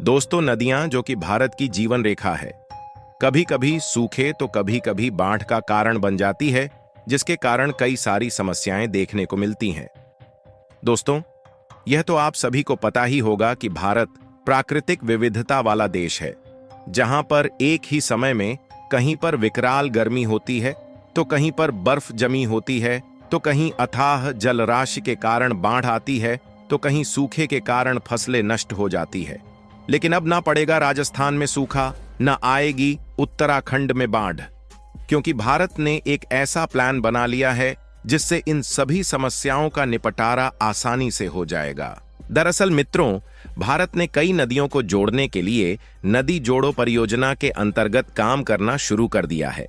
दोस्तों, नदियां जो कि भारत की जीवन रेखा है, कभी कभी सूखे तो कभी कभी बाढ़ का कारण बन जाती है, जिसके कारण कई सारी समस्याएं देखने को मिलती हैं। दोस्तों, यह तो आप सभी को पता ही होगा कि भारत प्राकृतिक विविधता वाला देश है, जहां पर एक ही समय में कहीं पर विकराल गर्मी होती है, तो कहीं पर बर्फ जमी होती है, तो कहीं अथाह जलराशि के कारण बाढ़ आती है, तो कहीं सूखे के कारण फसलें नष्ट हो जाती है। लेकिन अब ना पड़ेगा राजस्थान में सूखा, न आएगी उत्तराखंड में बाढ़, क्योंकि भारत ने एक ऐसा प्लान बना लिया है जिससे इन सभी समस्याओं का निपटारा आसानी से हो जाएगा। दरअसल मित्रों, भारत ने कई नदियों को जोड़ने के लिए नदी जोड़ो परियोजना के अंतर्गत काम करना शुरू कर दिया है।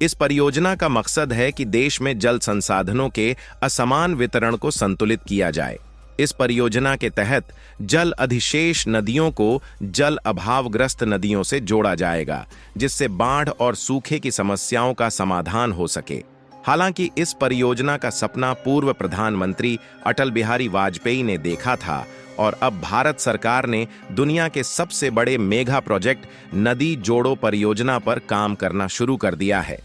इस परियोजना का मकसद है कि देश में जल संसाधनों के असमान वितरण को संतुलित किया जाए। इस परियोजना के तहत जल अधिशेष नदियों को जल अभावग्रस्त नदियों से जोड़ा जाएगा, जिससे बाढ़ और सूखे की समस्याओं का समाधान हो सके। हालांकि इस परियोजना का सपना पूर्व प्रधानमंत्री अटल बिहारी वाजपेयी ने देखा था, और अब भारत सरकार ने दुनिया के सबसे बड़े मेगा प्रोजेक्ट नदी जोड़ो परियोजना पर काम करना शुरू कर दिया है।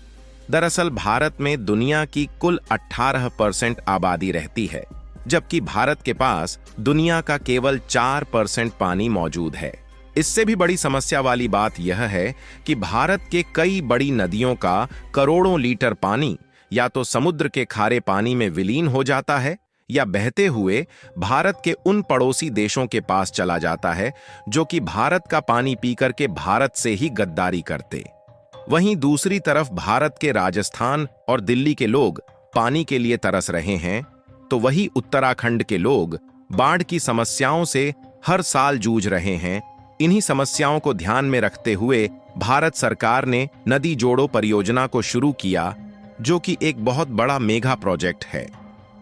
दरअसल भारत में दुनिया की कुल 18% आबादी रहती है, जबकि भारत के पास दुनिया का केवल 4% पानी मौजूद है। इससे भी बड़ी समस्या वाली बात यह है कि भारत के कई बड़ी नदियों का करोड़ों लीटर पानी या तो समुद्र के खारे पानी में विलीन हो जाता है, या बहते हुए भारत के उन पड़ोसी देशों के पास चला जाता है जो कि भारत का पानी पीकर के भारत से ही गद्दारी करते। वहीं दूसरी तरफ भारत के राजस्थान और दिल्ली के लोग पानी के लिए तरस रहे हैं, तो वही उत्तराखंड के लोग बाढ़ की समस्याओं से हर साल जूझ रहे हैं। इन्हीं समस्याओं को ध्यान में रखते हुए भारत सरकार ने नदी जोड़ो परियोजना को शुरू किया, जो कि एक बहुत बड़ा मेगा प्रोजेक्ट है।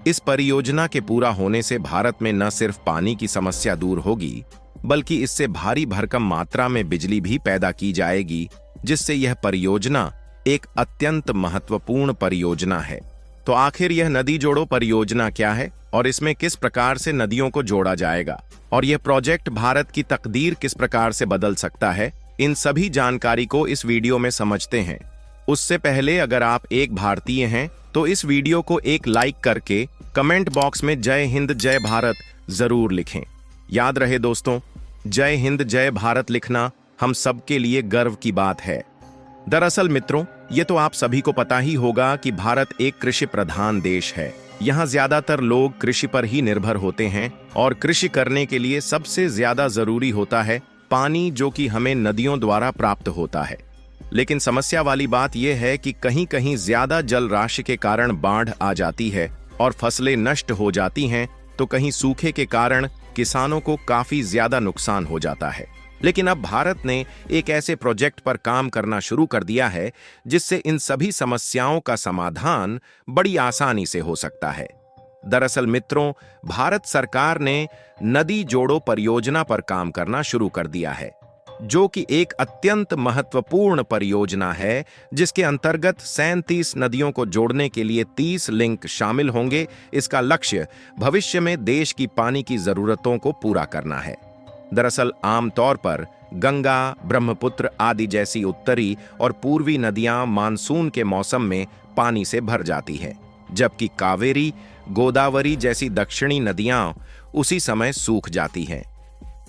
इस परियोजना के पूरा होने से भारत में न सिर्फ पानी की समस्या दूर होगी, बल्कि इससे भारी भरकम मात्रा में बिजली भी पैदा की जाएगी, जिससे यह परियोजना एक अत्यंत महत्वपूर्ण परियोजना है। तो आखिर यह नदी जोड़ो परियोजना क्या है और इसमें किस प्रकार से नदियों को जोड़ा जाएगा, और यह प्रोजेक्ट भारत की तकदीर किस प्रकार से बदल सकता है, इन सभी जानकारी को इस वीडियो में समझते हैं। उससे पहले अगर आप एक भारतीय हैं तो इस वीडियो को एक लाइक करके कमेंट बॉक्स में जय हिंद जय भारत जरूर लिखें। याद रहे दोस्तों, जय हिंद जय भारत लिखना हम सबके लिए गर्व की बात है। दरअसल मित्रों, ये तो आप सभी को पता ही होगा कि भारत एक कृषि प्रधान देश है। यहाँ ज्यादातर लोग कृषि पर ही निर्भर होते हैं, और कृषि करने के लिए सबसे ज्यादा जरूरी होता है पानी, जो कि हमें नदियों द्वारा प्राप्त होता है। लेकिन समस्या वाली बात यह है कि कहीं कहीं ज्यादा जल राशि के कारण बाढ़ आ जाती है और फसलें नष्ट हो जाती हैं, तो कहीं सूखे के कारण किसानों को काफी ज्यादा नुकसान हो जाता है। लेकिन अब भारत ने एक ऐसे प्रोजेक्ट पर काम करना शुरू कर दिया है जिससे इन सभी समस्याओं का समाधान बड़ी आसानी से हो सकता है। दरअसल मित्रों, भारत सरकार ने नदी जोड़ो परियोजना पर काम करना शुरू कर दिया है, जो कि एक अत्यंत महत्वपूर्ण परियोजना है, जिसके अंतर्गत 37 नदियों को जोड़ने के लिए 30 लिंक शामिल होंगे। इसका लक्ष्य भविष्य में देश की पानी की जरूरतों को पूरा करना है। दरअसल आमतौर पर गंगा, ब्रह्मपुत्र आदि जैसी उत्तरी और पूर्वी नदियां मानसून के मौसम में पानी से भर जाती हैं, जबकि कावेरी, गोदावरी जैसी दक्षिणी नदियां उसी समय सूख जाती हैं।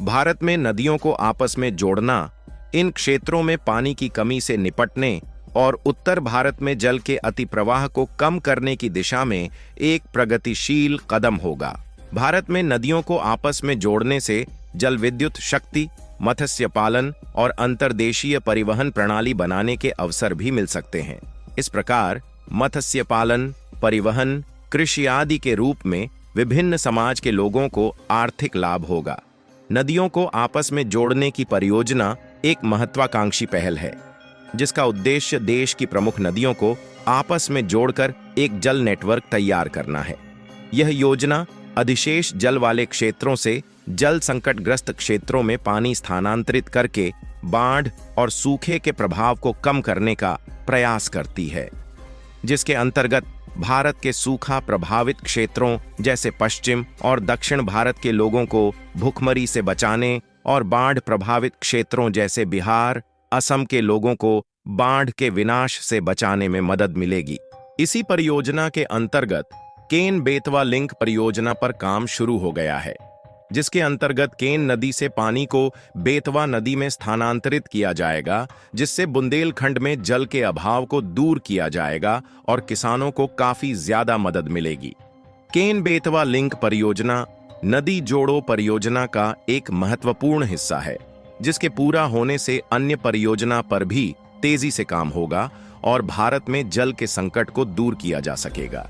भारत में नदियों को आपस में जोड़ना इन क्षेत्रों में पानी की कमी से निपटने और उत्तर भारत में जल के अतिप्रवाह को कम करने की दिशा में एक प्रगतिशील कदम होगा। भारत में नदियों को आपस में जोड़ने से जल विद्युत शक्ति, मत्स्य पालन और अंतर्देशीय परिवहन प्रणाली बनाने के अवसर भी मिल सकते हैं। इस प्रकार मत्स्य पालन, परिवहन, कृषि आदि के रूप में विभिन्न समाज के लोगों को आर्थिक लाभ होगा। नदियों को आपस में जोड़ने की परियोजना एक महत्वाकांक्षी पहल है, जिसका उद्देश्य देश की प्रमुख नदियों को आपस में जोड़कर एक जल नेटवर्क तैयार करना है। यह योजना अधिशेष जल वाले क्षेत्रों से जल संकटग्रस्त क्षेत्रों में पानी स्थानांतरित करके बाढ़ और सूखे के प्रभाव को कम करने का प्रयास करती है, जिसके अंतर्गत भारत के सूखा प्रभावित क्षेत्रों जैसे पश्चिम और दक्षिण भारत के लोगों को भूखमरी से बचाने और बाढ़ प्रभावित क्षेत्रों जैसे बिहार, असम के लोगों को बाढ़ के विनाश से बचाने में मदद मिलेगी। इसी परियोजना के अंतर्गत केन बेतवा लिंक परियोजना पर काम शुरू हो गया है, जिसके अंतर्गत केन नदी से पानी को बेतवा नदी में स्थानांतरित किया जाएगा, जिससे बुंदेलखंड में जल के अभाव को दूर किया जाएगा और किसानों को काफी ज्यादा मदद मिलेगी। केन बेतवा लिंक परियोजना नदी जोड़ो परियोजना का एक महत्वपूर्ण हिस्सा है, जिसके पूरा होने से अन्य परियोजना पर भी तेजी से काम होगा और भारत में जल के संकट को दूर किया जा सकेगा।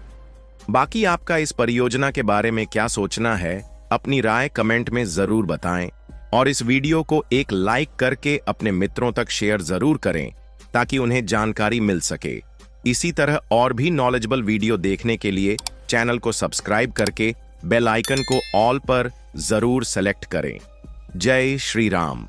बाकी आपका इस परियोजना के बारे में क्या सोचना है, अपनी राय कमेंट में जरूर बताएं और इस वीडियो को एक लाइक करके अपने मित्रों तक शेयर जरूर करें ताकि उन्हें जानकारी मिल सके। इसी तरह और भी नॉलेजेबल वीडियो देखने के लिए चैनल को सब्सक्राइब करके बेल आइकन को ऑल पर जरूर सेलेक्ट करें। जय श्री राम।